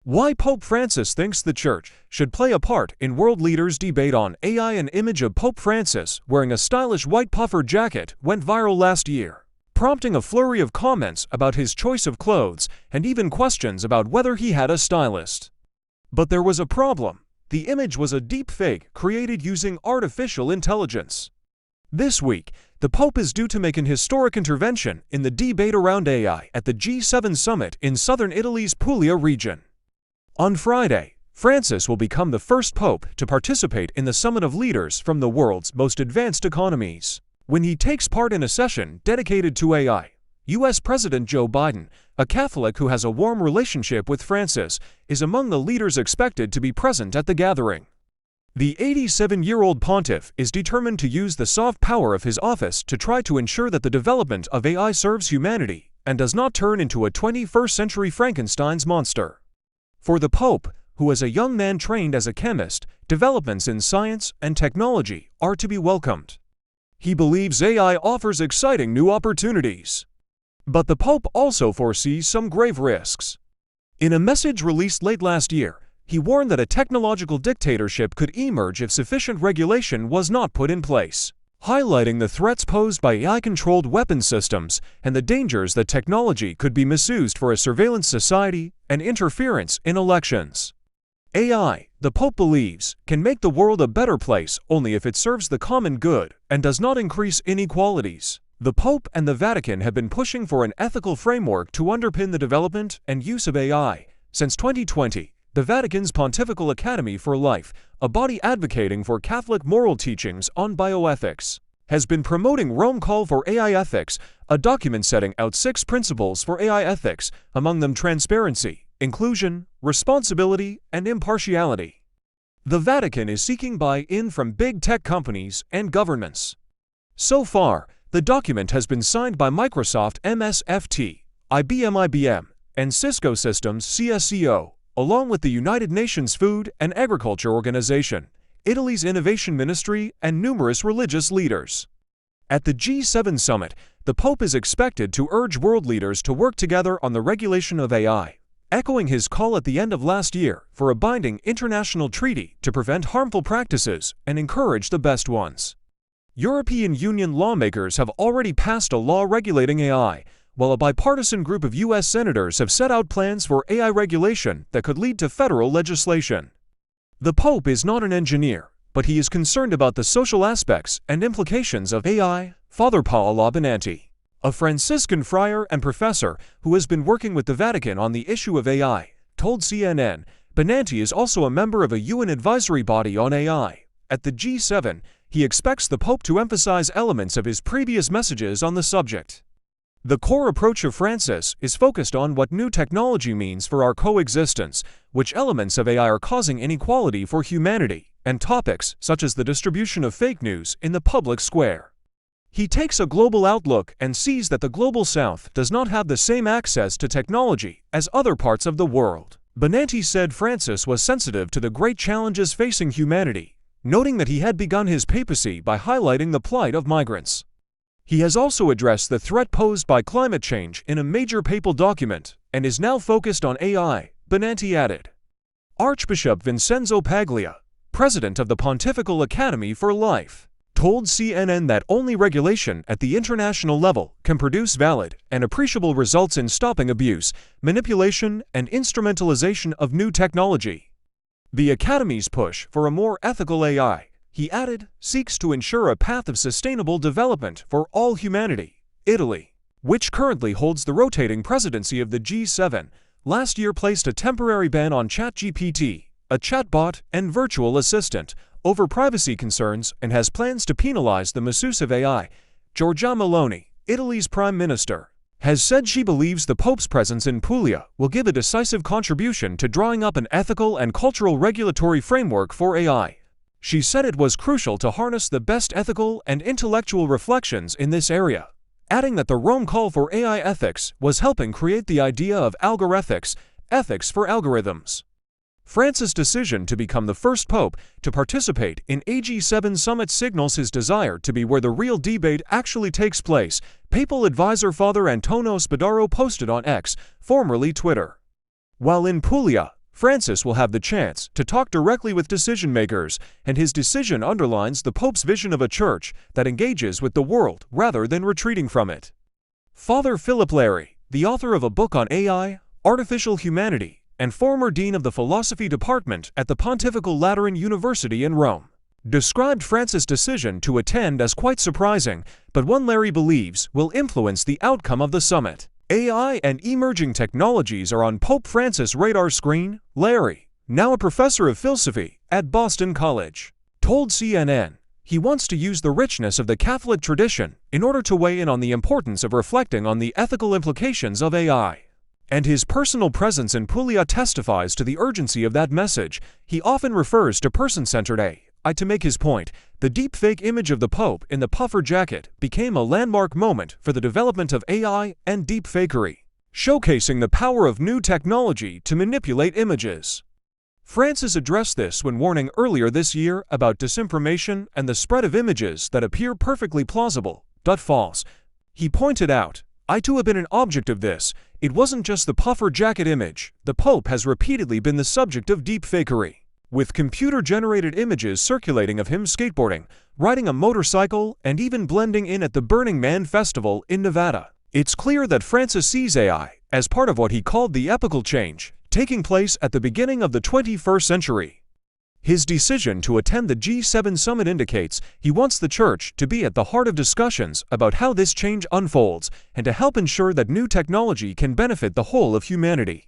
Why Pope Francis thinks the Church should play a part in world leaders' debate on AI. An image of Pope Francis wearing a stylish white puffer jacket went viral last year, prompting a flurry of comments about his choice of clothes and even questions about whether he had a stylist. But there was a problem. The image was a deep fake created using artificial intelligence. This week, the Pope is due to make an historic intervention in the debate around AI at the G7 summit in southern Italy's Puglia region. On Friday, Francis will become the first pope to participate in the summit of leaders from the world's most advanced economies. When he takes part in a session dedicated to AI, U.S. President Joe Biden, a Catholic who has a warm relationship with Francis, is among the leaders expected to be present at the gathering. The 87-year-old pontiff is determined to use the soft power of his office to try to ensure that the development of AI serves humanity and does not turn into a 21st-century Frankenstein's monster. For the Pope, who is a young man trained as a chemist, developments in science and technology are to be welcomed. He believes AI offers exciting new opportunities. But the Pope also foresees some grave risks. In a message released late last year, he warned that a technological dictatorship could emerge if sufficient regulation was not put in place, highlighting the threats posed by AI-controlled weapon systems and the dangers that technology could be misused for a surveillance society and interference in elections. AI, the Pope believes, can make the world a better place only if it serves the common good and does not increase inequalities. The Pope and the Vatican have been pushing for an ethical framework to underpin the development and use of AI. Since 2020, the Vatican's Pontifical Academy for Life, a body advocating for Catholic moral teachings on bioethics, has been promoting Rome's Call for AI Ethics, a document setting out 6 principles for AI ethics, among them transparency, inclusion, responsibility, and impartiality. The Vatican is seeking buy-in from big tech companies and governments. So far, the document has been signed by Microsoft MSFT, IBM, and Cisco Systems CSCO, along with the United Nations Food and Agriculture Organization, Italy's Innovation Ministry, and numerous religious leaders. At the G7 summit, the Pope is expected to urge world leaders to work together on the regulation of AI, echoing his call at the end of last year for a binding international treaty to prevent harmful practices and encourage the best ones. European Union lawmakers have already passed a law regulating AI, while a bipartisan group of U.S. senators have set out plans for AI regulation that could lead to federal legislation. The Pope is not an engineer, but he is concerned about the social aspects and implications of AI. Father Paolo Benanti, a Franciscan friar and professor who has been working with the Vatican on the issue of AI, told CNN. Benanti is also a member of a UN advisory body on AI. At the G7, he expects the Pope to emphasize elements of his previous messages on the subject. The core approach of Francis is focused on what new technology means for our coexistence, which elements of AI are causing inequality for humanity, and topics such as the distribution of fake news in the public square. He takes a global outlook and sees that the global south does not have the same access to technology as other parts of the world. Benanti said Francis was sensitive to the great challenges facing humanity, noting that he had begun his papacy by highlighting the plight of migrants. He has also addressed the threat posed by climate change in a major papal document and is now focused on AI, Benanti added. Archbishop Vincenzo Puglia, president of the Pontifical Academy for Life, told CNN that only regulation at the international level can produce valid and appreciable results in stopping abuse, manipulation, and instrumentalization of new technology. The Academy's push for a more ethical AI, he added, seeks to ensure a path of sustainable development for all humanity. Italy, which currently holds the rotating presidency of the G7, last year placed a temporary ban on ChatGPT, a chatbot and virtual assistant, over privacy concerns and has plans to penalize the misuse of AI. Giorgia Meloni, Italy's prime minister, has said she believes the Pope's presence in Puglia will give a decisive contribution to drawing up an ethical and cultural regulatory framework for AI. She said it was crucial to harness the best ethical and intellectual reflections in this area, adding that the Rome Call for AI Ethics was helping create the idea of algorethics, ethics for algorithms. Francis' decision to become the first pope to participate in a G7 summit signals his desire to be where the real debate actually takes place, papal advisor Father Antonio Spadaro posted on X, formerly Twitter. While in Puglia, Francis will have the chance to talk directly with decision-makers, and his decision underlines the Pope's vision of a church that engages with the world rather than retreating from it. Father Philip Larry, the author of a book on AI, artificial humanity, and former dean of the philosophy department at the Pontifical Lateran University in Rome, described Francis' decision to attend as quite surprising, but one Larry believes will influence the outcome of the summit. AI and emerging technologies are on Pope Francis' radar screen, Larry, now a professor of philosophy at Boston College, told CNN he wants to use the richness of the Catholic tradition in order to weigh in on the importance of reflecting on the ethical implications of AI. And his personal presence in Puglia testifies to the urgency of that message. He often refers to person-centered AI to make his point. The deepfake image of the Pope in the puffer jacket became a landmark moment for the development of AI and deepfakery, showcasing the power of new technology to manipulate images. Francis addressed this when warning earlier this year about disinformation and the spread of images that appear perfectly plausible, but false. He pointed out, "I too have been an object of this. It wasn't just the puffer jacket image. The Pope has repeatedly been the subject of deepfakery, with computer-generated images circulating of him skateboarding, riding a motorcycle, and even blending in at the Burning Man festival in Nevada." It's clear that Francis sees AI as part of what he called the epochal change taking place at the beginning of the 21st century. His decision to attend the G7 summit indicates he wants the Church to be at the heart of discussions about how this change unfolds and to help ensure that new technology can benefit the whole of humanity.